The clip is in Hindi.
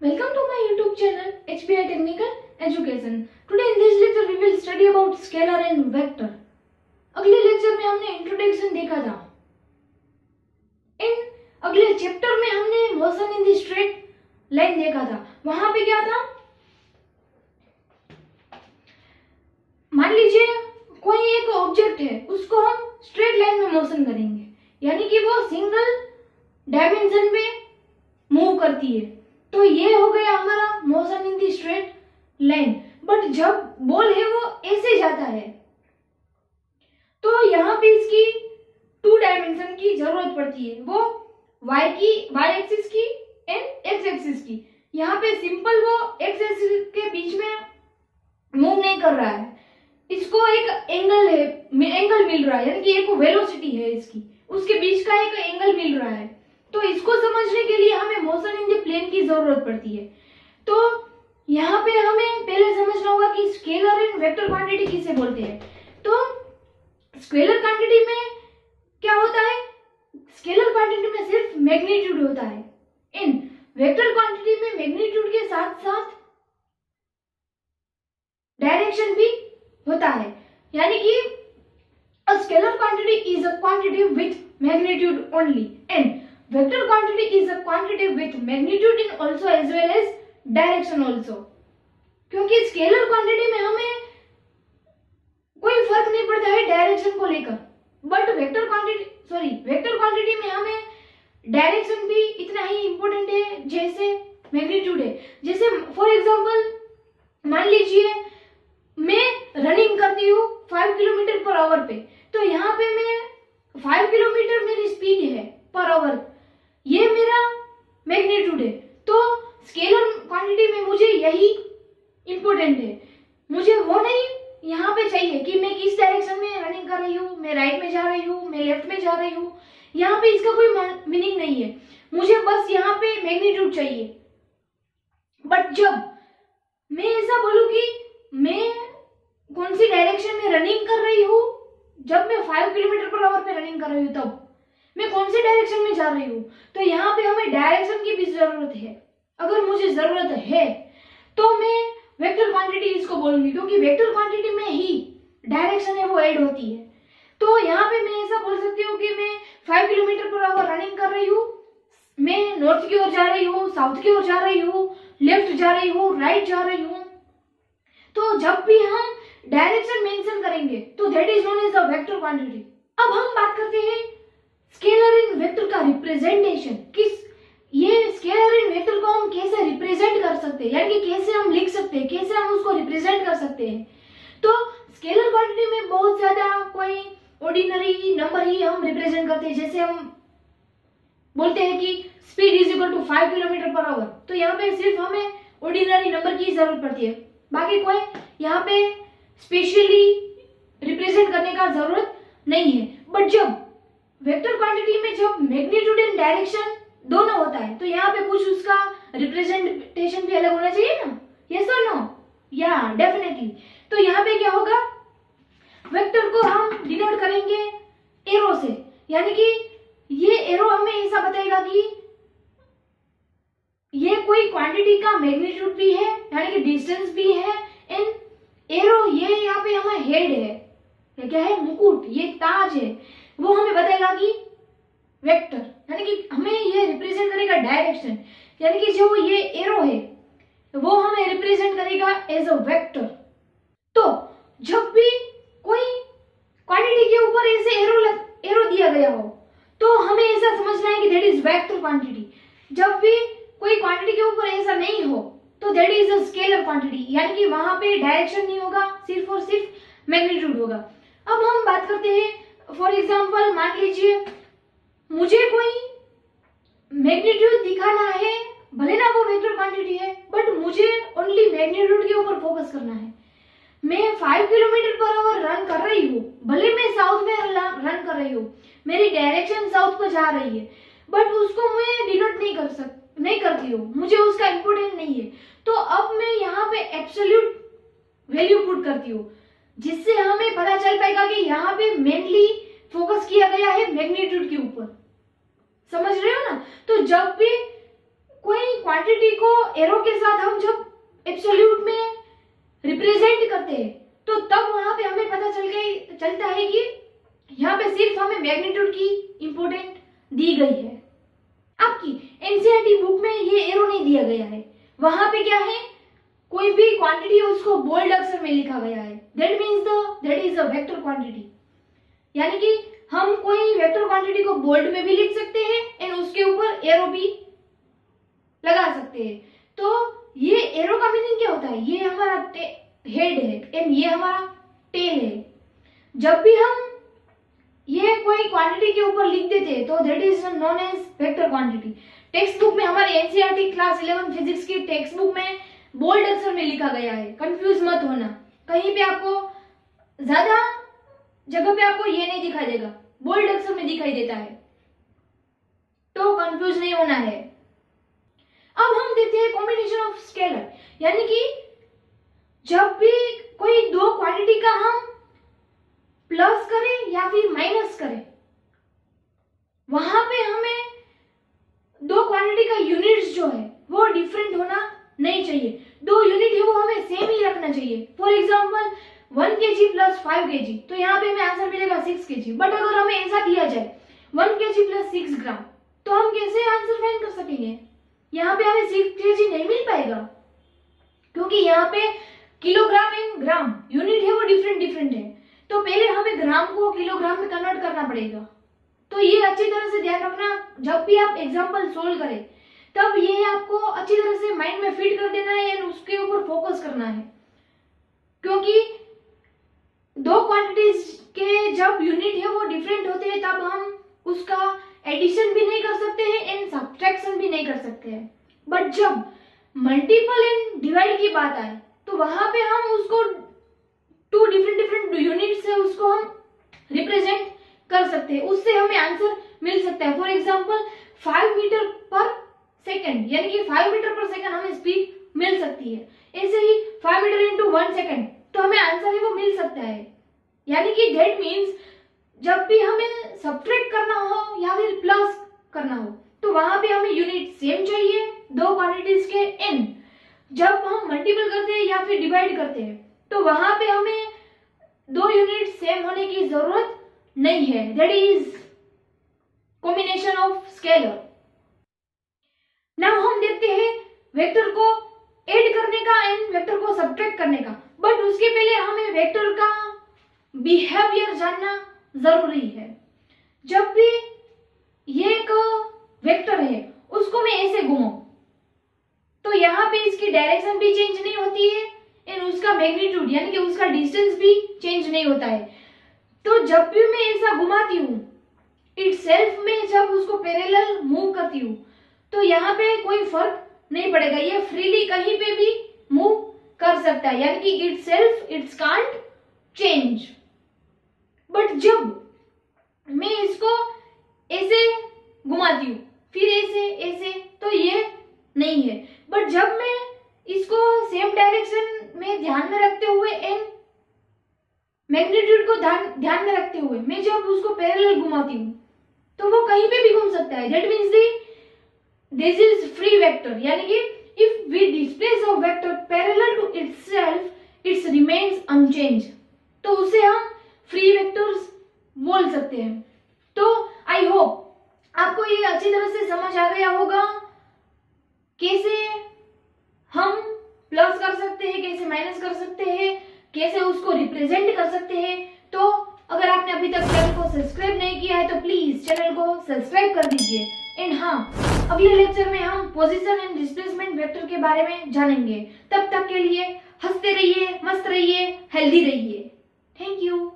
Welcome to my YouTube channel HBI Technical Education. Today in this lecture we will study about scalar and vector. अगले लेक्चर में हमने इंट्रोडक्शन देखा था. इन अगले चैप्टर में हमने motion in the straight line देखा था. वहां पे क्या था, मान लीजिए कोई एक ऑब्जेक्ट है, उसको हम स्ट्रेट लाइन में मोशन करेंगे, यानी कि वो सिंगल डायमेंशन में मूव करती है. तो ये हो गया हमारा motion in the straight line. But जब बॉल है वो ऐसे जाता है तो यहाँ पे इसकी 2 डायमेंशन की जरूरत पड़ती है, वो y एक्सिस की एंड x एक्सिस की. यहाँ पे सिंपल वो x एक्सिस के बीच में मूव नहीं कर रहा है, इसको एक एंगल मिल रहा है, यानी कि एक वेलोसिटी है इसकी, उसके बीच का एक एंगल मिल रहा है. तो इसको समझने के लिए हमें मोशन इन द प्लेन की जरूरत पड़ती है. तो यहाँ पे हमें पहले समझना होगा कि स्केलर एंड वेक्टर क्वांटिटी किसे बोलते हैं. तो स्केलर क्वांटिटी में क्या होता है, स्केलर क्वांटिटी में सिर्फ मैग्नीट्यूड होता है. इन वेक्टर क्वांटिटी में मैग्नीट्यूड के साथ साथ डायरेक्शन भी होता है, यानी कि a scalar quantity is a quantity with magnitude only and vector quantity is a quantity with magnitude in also as well as direction also. क्योंकि स्केलर क्वांटिटी में हमें कोई फर्क नहीं पड़ता है डायरेक्शन को लेकर, बट वेक्टर क्वांटिटी में हमें डायरेक्शन भी इतना ही इंपॉर्टेंट है जैसे मैग्नीट्यूड है. जैसे फॉर एग्जांपल मान लीजिए मैं रनिंग करती हूँ 5 किलोमीटर पर आवर पे, तो यहाँ पे मैं 5 किलोमीटर मेरी स्पीड है पर आवर, ये मेरा मैग्नीट्यूड है. तो स्केलर क्वांटिटी में मुझे यही इंपॉर्टेंट है, मुझे वो नहीं यहाँ पे चाहिए कि मैं किस डायरेक्शन में रनिंग कर रही हूँ, मैं राइट में जा रही हूँ, मैं लेफ्ट में जा रही हूँ, यहाँ पे इसका कोई मीनिंग नहीं है, मुझे बस यहाँ पे मैग्नीट्यूड चाहिए. बट जब मैं ऐसा बोलूँ कि मैं कौन सी डायरेक्शन में रनिंग कर रही हूँ, जब मैं 5 किलोमीटर पर आवर पे रनिंग कर रही हूँ तब मैं कौन सी डायरेक्शन में जा रही हूँ, तो यहाँ पे हमें डायरेक्शन की भी जरूरत है. अगर मुझे जरूरत है तो मैं वेक्टर क्वांटिटी इसको बोलूंगी, क्योंकि वेक्टर क्वांटिटी में ही डायरेक्शन है वो ऐड होती है. तो यहाँ पे मैं ऐसा बोल सकती हूँ कि मैं 5 किलोमीटर पर आवर रनिंग कर रही हूँ, मैं नॉर्थ की ओर जा रही हूँ, साउथ की ओर जा रही हूँ, लेफ्ट जा रही हूँ, राइट जा रही हूँ. तो जब भी हम डायरेक्शन मेंशन करेंगे तो that is known as a vector quantity. अब हम बात करते हैं स्केलर एंड वेक्टर का रिप्रेजेंटेशन. ये स्केलर एंड वेक्टर को हम कैसे रिप्रेजेंट कर सकते हैं, यानी कि कैसे हम लिख सकते हैं, कैसे हम उसको रिप्रेजेंट कर सकते हैं. तो स्केलर क्वांटिटी में बहुत ज्यादा कोई ऑर्डिनरी नंबर ही हम रिप्रेजेंट करते हैं. जैसे हम बोलते हैं कि speed is equal to 5 kilometre per hour, तो यहाँ पे सिर्फ हमें ऑर्डिनरी नंबर की जरूरत पड़ती है, बाकी कोई यहाँ पे स्पेशली रिप्रेजेंट करने का जरूरत नहीं है. बट जब वेक्टर क्वांटिटी में जब मैग्नीट्यूड एंड डायरेक्शन दोनों होता है तो यहाँ पे कुछ उसका रिप्रेजेंटेशन भी अलग होना चाहिए ना. यस और नो? या डेफिनेटली. तो यहाँ पे क्या होगा, वेक्टर को हम डिनोट करेंगे एरो से, यानी कि ये एरो हमें ऐसा बताएगा कि ये कोई क्वांटिटी का मैग्नीट्यूड भी है, यानी कि डिस्टेंस भी है, एंड एरो ये यहाँ पे हमारा हेड है, ये क्या है, मुकुट, ये ताज है, वो हमें बताएगा कि वेक्टर, यानी कि हमें ये रिप्रेजेंट करेगा डायरेक्शन, यानी कि जो ये एरो है वो हमें रिप्रेजेंट करेगा एज अ वेक्टर. तो जब भी कोई क्वांटिटी के ऊपर ऐसे एरो दिया गया हो तो हमें ऐसा समझना है कि दैट इज वेक्टर क्वांटिटी. जब भी कोई क्वांटिटी के ऊपर ऐसा नहीं हो तो that is a scalar quantity, यानी कि वहां पे डायरेक्शन नहीं होगा, सिर्फ और सिर्फ मैग्नीट्यूड होगा. अब हम बात करते हैं फॉर एग्जांपल, मान लीजिए मुझे कोई मैग्नीट्यूड दिखाना है, भले ना वो वेक्टर क्वांटिटी है, बट मुझे ओनली मैग्नीट्यूड के ऊपर फोकस करना है. मैं 5 किलोमीटर पर आवर रन कर रही हूँ, भले मैं साउथ में रन कर रही हूँ, मेरी डायरेक्शन साउथ को जा रही है, बट उसको मैं डिनोट नहीं करती हूँ, मुझे उसका इंपोर्टेंट नहीं है. तो अब मैं यहाँ पे एब्सोल्यूट वैल्यू पुट करती हूँ, जिससे हमें पता चल पाएगा कि यहाँ पे मेनली फोकस किया गया है मैग्नीट्यूड के ऊपर. समझ रहे हो ना? तो जब भी कोई क्वांटिटी को एरो के साथ हम जब एब्सोल्यूट में रिप्रेजेंट करते हैं तो तब वहां पे हमें पता चलता है कि यहाँ पे सिर्फ हमें मैग्नीट्यूड की इंपोर्टेंट दी गई है। आपकी एनसीईआरटी बुक में ये एरो नहीं दिया गया है। वहां पे क्या है, कोई भी क्वांटिटी है उसको बोल्ड अक्षर में लिखा गया है। That is a vector quantity. यानी कि हम कोई वेक्टर क्वांटिटी को बोल्ड में भी लिख सकते हैं एंड उसके ऊपर एरो भी लगा सकते हैं। तो ये एरो का मीनिंग क्या होता है, ये हमारा हेड है एंड ये हमारा टेल है। जब भी हम ये कोई क्वांटिटी के ऊपर लिख देते हैं तो that is known as vector quantity. Text book में हमारे एनसीईआरटी क्लास 11 फिजिक्स की टेक्स्ट बुक में बोल्ड अक्षर में लिखा गया है। कंफ्यूज मत होना, कहीं पे आपको ज्यादा जगह पे आपको ये नहीं दिखाई देगा, बोल्ड अक्षर में दिखाई देता है, तो कंफ्यूज नहीं होना है। अब हम देखते हैं कॉम्बिनेशन ऑफ स्केलर, यानी कि जब भी कोई दो क्वांटिटी का हम प्लस करें या फिर माइनस करें, वहां पे हमें दो क्वांटिटी का यूनिट्स जो है वो डिफरेंट होना नहीं चाहिए। दो यूनिट है वो हमें सेम ही रखना चाहिए। For example 1 kg plus 5 kg, तो यहाँ पे हमें आंसर मिलेगा 6 kg। बट अगर हमें ऐसा दिया जाए 1 kg प्लस 6 ग्राम, तो हम कैसे आंसर फाइंड कर सकेंगे? यहाँ पे हमें 6 kg नहीं मिल पाएगा, क्योंकि यहाँ पे किलोग्राम एंड ग्राम यूनिट है वो डिफरेंट है। तो पहले हमें ग्राम को किलोग्राम में कन्वर्ट करना पड़ेगा। तो ये अच्छी तरह से ध्यान रखना, जब भी आप एग्जाम्पल सोल्व करें तब ये आपको अच्छी तरह से माइंड में फिट कर देना है एंड उसके ऊपर फोकस करना है। क्योंकि दो क्वांटिटीज के जब यूनिट है वो डिफरेंट होते हैं तब हम उसका एडिशन भी नहीं कर सकते हैं एंड सब्ट्रैक्शन भी नहीं कर सकते हैं। बट जब मल्टीपल एंड डिवाइड की बात आए तो वहां पे हम उसको टू डिफरेंट यूनिट से उसको हम रिप्रेजेंट कर सकते हैं, उससे हमें आंसर मिल सकता है। फॉर एग्जाम्पल 5 मीटर पर सेकेंड, यानी कि 5 मीटर पर सेकेंड हमें स्पीड मिल सकती है। ऐसे ही 5 मीटर इंटू 1 सेकेंड, तो हमें आंसर है वो मिल सकता है। यानी कि दैट मीन्स जब भी हमें सब्ट्रैक्ट करना हो या फिर प्लस करना हो तो वहां पे हमें यूनिट सेम चाहिए दो क्वांटिटीज के एंड जब हम मल्टीपल करते हैं या फिर डिवाइड करते हैं तो वहां पे हमें दो यूनिट सेम होने की जरूरत नहीं है। That is combination of scalar. Now हम देखते हैं वेक्टर को ऐड करने का एंड वेक्टर को सब्ट्रैक्ट करने का। बट उसके पहले हमें वेक्टर का बिहेवियर जानना जरूरी है। जब भी ये एक वेक्टर है उसको मैं ऐसे घुमाऊं तो यहाँ पे इसकी डायरेक्शन भी चेंज नहीं होती है एंड उसका मैग्नीट्यूड यानी कि उसका डिस्टेंस भी चेंज नहीं होता है। तो जब भी मैं ऐसा घुमाती हूँ इटसेल्फ में, जब उसको पैरेलल मूव करती हूँ तो यहाँ पे कोई फर्क नहीं पड़ेगा, ये फ्रीली कहीं पे भी मूव कर सकता है, यानी कि itself it's can't change. But जब मैं इसको ऐसे घुमाती हूँ फिर ऐसे तो ये नहीं है। बट जब मैं इसको सेम डायरेक्शन में ध्यान में रखते हुए एंड मैग्नीट्यूड को ध्यान में रखते हुए मैं जब उसको पैरेलल घुमाती हूँ तो वो कहीं पे भी घूम सकता है। That means this is free vector, यानी कि if we displace a vector parallel to itself its remains unchange, तो उसे हम फ्री वेक्टर्स बोल सकते हैं। तो आई होप आपको ये अच्छी तरह से समझ आ गया होगा कैसे हम प्लस कर सकते हैं, कैसे माइनस कर सकते हैं, कैसे उसको रिप्रेजेंट कर सकते हैं। तो अगर आपने अभी तक चैनल को सब्सक्राइब नहीं किया है तो प्लीज चैनल को सब्सक्राइब कर दीजिए। एंड हाँ, अगले लेक्चर में हम पोजीशन एंड डिस्प्लेसमेंट वेक्टर के बारे में जानेंगे। तब तक के लिए हंसते रहिए, मस्त रहिए, हेल्दी रहिए। Thank you.